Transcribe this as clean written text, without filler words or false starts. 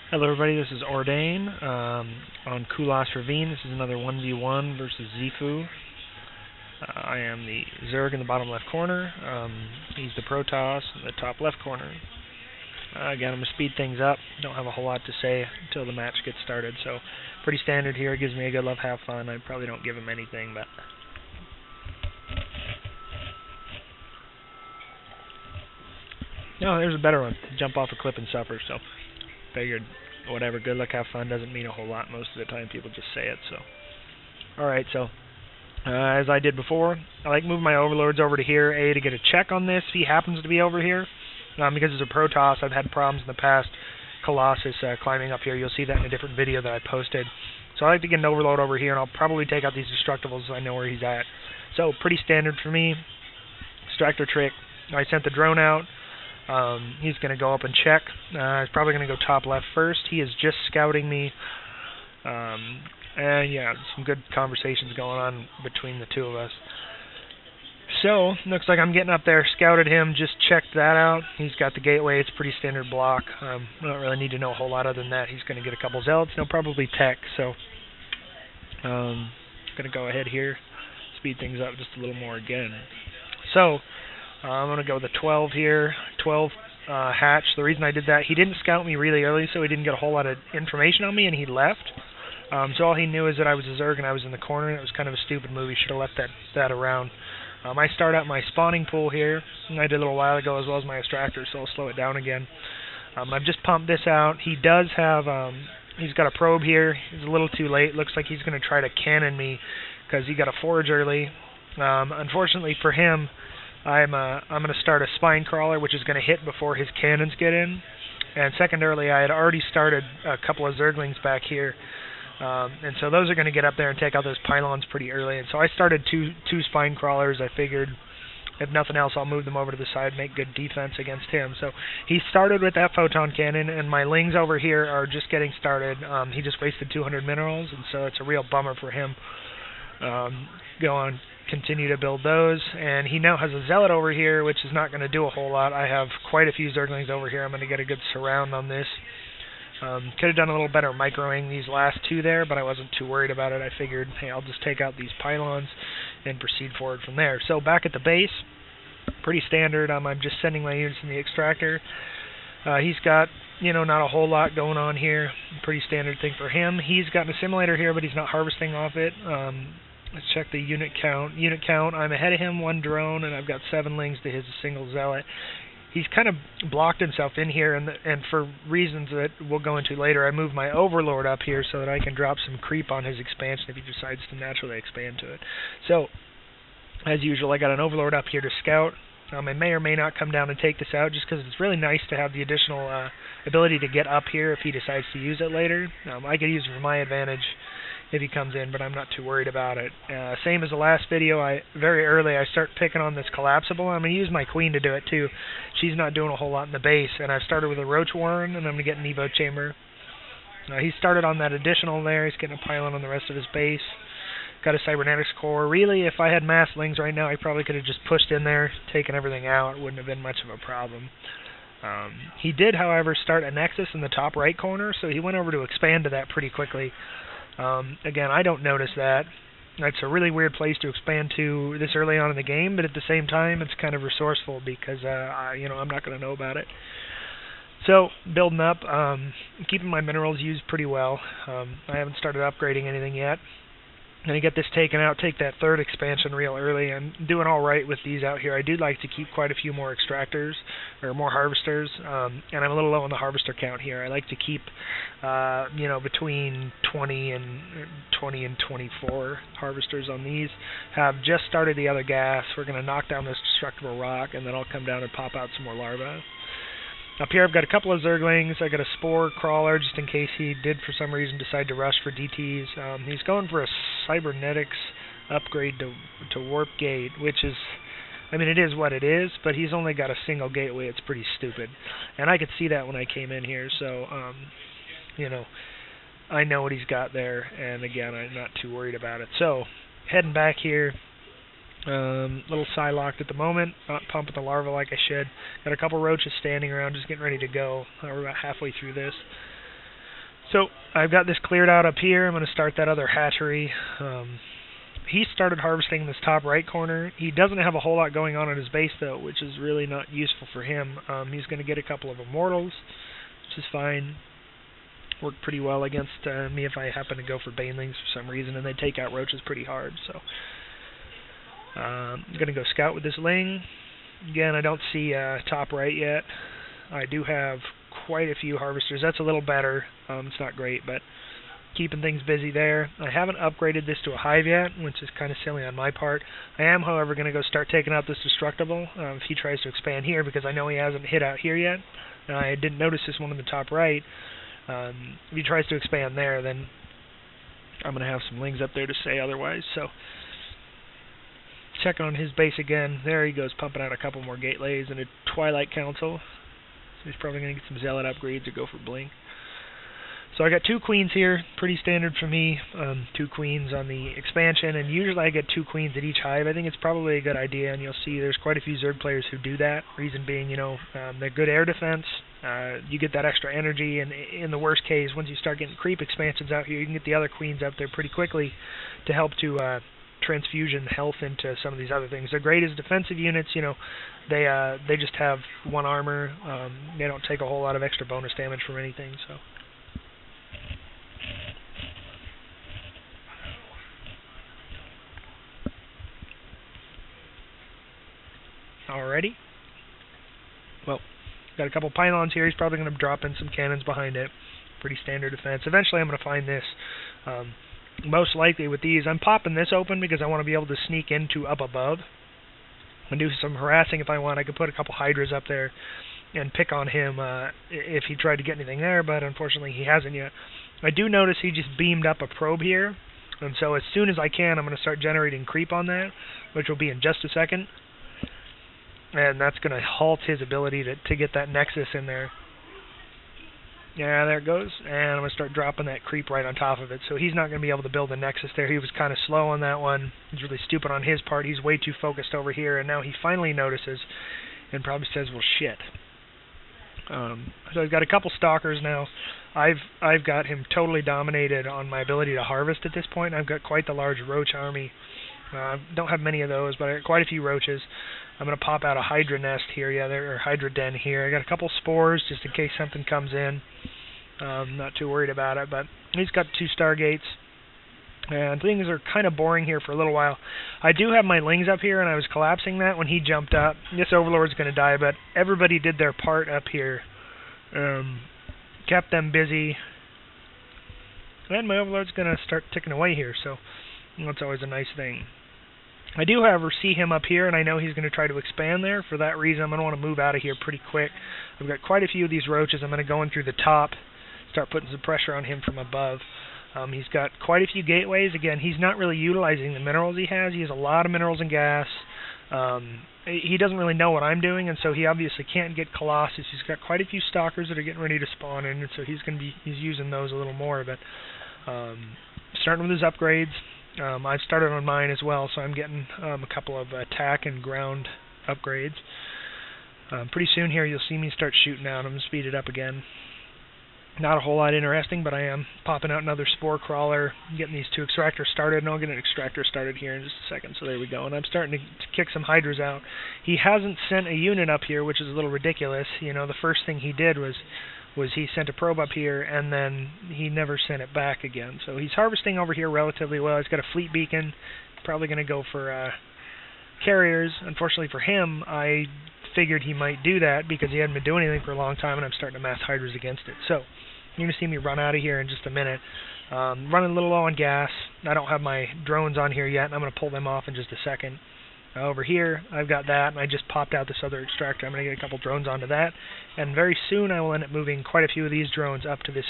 Hello everybody, this is Ordaehn on Kulas Ravine. This is another 1v1 versus Xiefue. I am the Zerg in the bottom left corner. He's the Protoss in the top left corner. Again, I'm going to speed things up. Don't have a whole lot to say until the match gets started, so pretty standard here. It gives me a good love, have fun. I probably don't give him anything, but... No, there's a better one. Jump off a cliff and suffer, so... Figured, whatever, good luck, have fun doesn't mean a whole lot most of the time. People just say it, so. Alright, so, as I did before, I like moving my overlords over to here, to get a check on this if he happens to be over here. Because it's a Protoss, I've had problems in the past. Colossus climbing up here, you'll see that in a different video that I posted. So I like to get an overlord over here, and I'll probably take out these Destructibles so I know where he's at. So, pretty standard for me. Distractor trick. I sent the drone out. He's going to go up and check. He's probably going to go top left first. He is just scouting me. And yeah, some good conversations going on between the two of us. So, looks like I'm getting up there, scouted him, just checked that out. He's got the gateway. It's a pretty standard block. I don't really need to know a whole lot other than that. He's going to get a couple zealots. No, probably tech. So, going to go ahead here, speed things up just a little more again. So, I'm going to go with a 12 here, 12 hatch. The reason I did that, he didn't scout me really early, so he didn't get a whole lot of information on me, and he left. So all he knew is that I was a Zerg and I was in the corner, and it was kind of a stupid move. He should have left that around. I start out my spawning pool here, and I did a little while ago, as well as my extractor, so I'll slow it down again. I've just pumped this out. He does have, he's got a probe here. He's a little too late. Looks like he's going to try to cannon me, because he got a forge early. Unfortunately for him, I'm going to start a spine crawler, which is going to hit before his cannons get in. And secondarily, I had already started a couple of Zerglings back here. And so those are going to get up there and take out those pylons pretty early. And so I started two spine crawlers. I figured, if nothing else, I'll move them over to the side, make good defense against him. So he started with that photon cannon, and my lings over here are just getting started. He just wasted 200 minerals, and so it's a real bummer for him. Go on. Continue to build those, and he now has a zealot over here, which is not going to do a whole lot. I have quite a few Zerglings over here. I'm going to get a good surround on this. Could have done a little better microing these last two there, but I wasn't too worried about it. I figured, hey, I'll just take out these pylons and proceed forward from there. So back at the base, pretty standard. I'm just sending my units in the extractor. He's got, not a whole lot going on here. Pretty standard thing for him. He's got an assimilator here, but he's not harvesting off it. Let's check the unit count. Unit count, I'm ahead of him, 1 drone, and I've got 7 lings to his single zealot. He's kind of blocked himself in here, and for reasons that we'll go into later, I moved my overlord up here so that I can drop some creep on his expansion if he decides to naturally expand to it. So, as usual, I got an overlord up here to scout. I may or may not come down and take this out just because it's really nice to have the additional ability to get up here if he decides to use it later. I could use it for my advantage if he comes in, but I'm not too worried about it. Same as the last video, very early I start picking on this collapsible. I'm going to use my queen to do it too. She's not doing a whole lot in the base, and I've started with a roach warren, and I'm going to get an evo chamber. He started on that additional there. He's getting a pylon on the rest of his base. Got a cybernetics core. Really, if I had mass lings right now, I probably could have just pushed in there, taken everything out. It wouldn't have been much of a problem. He did, however, start a nexus in the top right corner, so he went over to expand to that pretty quickly. Again, I don't notice that. It's a really weird place to expand to this early on in the game, but at the same time, it's kind of resourceful because, I'm not going to know about it. So, building up, keeping my minerals used pretty well. I haven't started upgrading anything yet. I'm going to get this taken out, take that 3rd expansion real early. I'm doing all right with these out here. I do like to keep quite a few more extractors, or more harvesters, and I'm a little low on the harvester count here. I like to keep, between 20 and 24 harvesters on these. Have just started the other gas. We're going to knock down this destructible rock, and then I'll come down and pop out some more larvae. Up here I've got a couple of Zerglings. I got a Spore Crawler just in case he did for some reason decide to rush for DTs. He's going for a Cybernetics upgrade to Warp Gate, which is, it is what it is, but he's only got a single gateway. It's pretty stupid. And I could see that when I came in here, so, I know what he's got there, and again, I'm not too worried about it. So, heading back here. Little Psylocked at the moment, not pumping the larva like I should. Got a couple roaches standing around, just getting ready to go. We're about halfway through this. So I've got this cleared out up here. I'm going to start that other hatchery. He started harvesting this top right corner. He doesn't have a whole lot going on at his base, though, which is really not useful for him. He's going to get a couple of immortals, which is fine. Worked pretty well against me if I happen to go for banelings for some reason, and they take out roaches pretty hard. So I'm going to go scout with this ling. Again, I don't see top right yet. I do have quite a few harvesters. That's a little better. It's not great, but keeping things busy there. I haven't upgraded this to a hive yet, which is kind of silly on my part. I am, however, going to go start taking out this destructible if he tries to expand here, because I know he hasn't hit out here yet. I didn't notice this one in the top right. If he tries to expand there, then I'm going to have some lings up there to say otherwise. So check on his base again. There he goes, pumping out a couple more gatelays and a Twilight Council. So he's probably going to get some Zealot upgrades or go for Blink. So I got 2 queens here, pretty standard for me. 2 queens on the expansion, and usually I get 2 queens at each hive. I think it's probably a good idea, and you'll see there's quite a few Zerg players who do that. Reason being, they're good air defense. You get that extra energy, and in the worst case, once you start getting creep expansions out here, you can get the other queens out there pretty quickly to help to transfusion health into some of these other things. They're great as defensive units. They just have 1 armor. They don't take a whole lot of extra bonus damage from anything. So. Alrighty. Well, got a couple pylons here. He's probably going to drop in some cannons behind it. Pretty standard defense. Eventually I'm going to find this. Most likely with these, I'm popping this open because I want to be able to sneak into up above and do some harassing if I want. I could put a couple hydras up there and pick on him if he tried to get anything there, but unfortunately he hasn't yet. I do notice he just beamed up a probe here, and so as soon as I can, I'm going to start generating creep on that, which will be in just a second. And that's going to halt his ability to get that nexus in there. Yeah, there it goes. And I'm going to start dropping that creep right on top of it. So he's not going to be able to build a nexus there. He was kind of slow on that one. He's really stupid on his part. He's way too focused over here. And now he finally notices and probably says, well, shit. So I've got a couple stalkers now. I've got him totally dominated on my ability to harvest at this point. I've got quite the large roach army. Don't have many of those, but I got quite a few roaches. I'm going to pop out a Hydra nest here, or Hydra den here. I got a couple spores just in case something comes in. Not too worried about it, but he's got 2 Stargates. And things are kind of boring here for a little while. I do have my lings up here, and I was collapsing that when he jumped up. This Overlord's going to die, but everybody did their part up here. Kept them busy. And my Overlord's going to start ticking away here, so that's always a nice thing. I do, however, see him up here, and I know he's going to try to expand there. For that reason, I'm going to want to move out of here pretty quick. I've got quite a few of these roaches. I'm going to go in through the top, start putting some pressure on him from above. He's got quite a few gateways. Again, he's not really utilizing the minerals he has. He has a lot of minerals and gas. He doesn't really know what I'm doing, and so he obviously can't get Colossus. He's got quite a few stalkers that are getting ready to spawn in, and so he's using those a little more. But starting with his upgrades. I've started on mine as well, so I'm getting a couple of attack and ground upgrades. Pretty soon here you'll see me start shooting out. I'm going to speed it up again. Not a whole lot interesting, but I am popping out another spore crawler, getting these 2 extractors started, and I'll get an extractor started here in just a second, so there we go. And I'm starting to kick some hydras out. He hasn't sent a unit up here, which is a little ridiculous. The first thing he did was he sent a probe up here, and then he never sent it back again. So he's harvesting over here relatively well. He's got a fleet beacon. Probably going to go for carriers. Unfortunately for him, I figured he might do that because he hadn't been doing anything for a long time, and I'm starting to mass hydras against it. So you're going to see me run out of here in just a minute. Running a little low on gas. I don't have my drones on here yet, and I'm going to pull them off in just a second. Over here, I've got that, and I just popped out this other extractor. I'm going to get a couple drones onto that, and very soon I will end up moving quite a few of these drones up to this